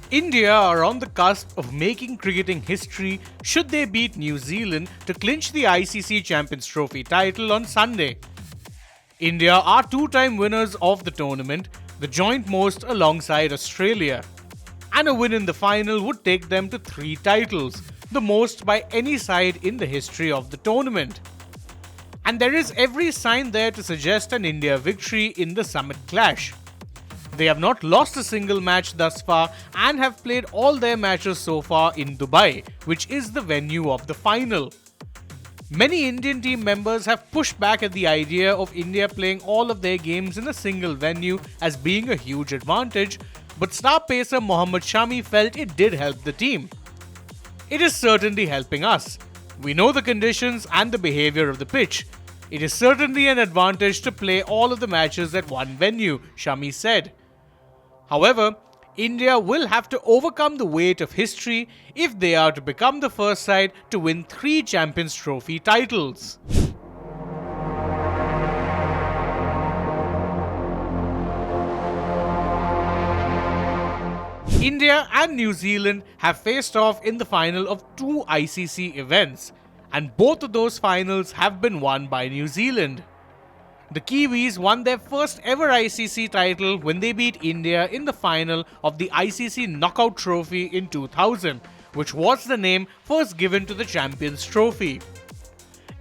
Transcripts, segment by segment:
India are on the cusp of making cricketing history should they beat New Zealand to clinch the ICC Champions Trophy title on Sunday. India are two-time winners of the tournament, the joint most alongside Australia. And a win in the final would take them to 3 titles, the most by any side in the history of the tournament. And there is every sign there to suggest an India victory in the summit clash. They have not lost a single match thus far and have played all their matches so far in Dubai, which is the venue of the final. Many Indian team members have pushed back at the idea of India playing all of their games in a single venue as being a huge advantage, but star pacer Mohammad Shami felt it did help the team. It is certainly helping us. We know the conditions and the behavior of the pitch. It is certainly an advantage to play all of the matches at one venue, Shami said. However, India will have to overcome the weight of history if they are to become the first side to win 3 Champions Trophy titles. India and New Zealand have faced off in the final of 2 ICC events, and both of those finals have been won by New Zealand. The Kiwis won their first ever ICC title when they beat India in the final of the ICC Knockout Trophy in 2000, which was the name first given to the Champions Trophy.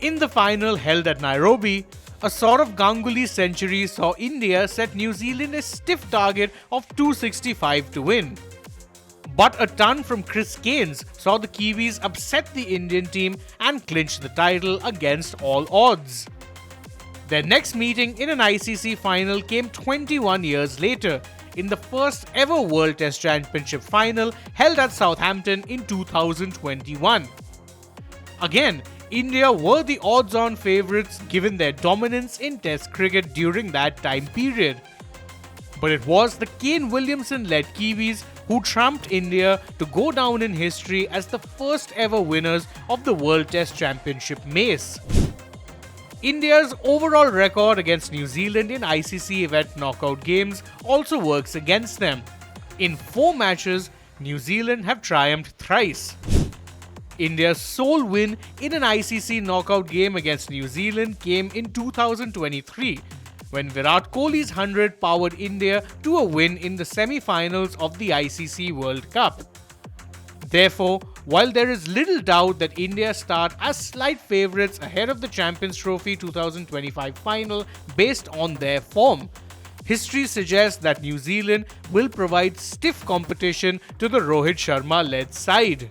In the final held at Nairobi, a Saurav Ganguly century saw India set New Zealand a stiff target of 265 to win. But a ton from Chris Gaines saw the Kiwis upset the Indian team and clinch the title against all odds. Their next meeting in an ICC final came 21 years later, in the first ever World Test Championship final held at Southampton in 2021. Again, India were the odds-on favourites given their dominance in Test cricket during that time period. But it was the Kane Williamson-led Kiwis who trumped India to go down in history as the first ever winners of the World Test Championship mace. India's overall record against New Zealand in ICC event knockout games also works against them. In 4 matches, New Zealand have triumphed thrice. India's sole win in an ICC knockout game against New Zealand came in 2023, when Virat Kohli's 100 powered India to a win in the semi-finals of the ICC World Cup. Therefore, while there is little doubt that India start as slight favourites ahead of the Champions Trophy 2025 final based on their form, history suggests that New Zealand will provide stiff competition to the Rohit Sharma-led side.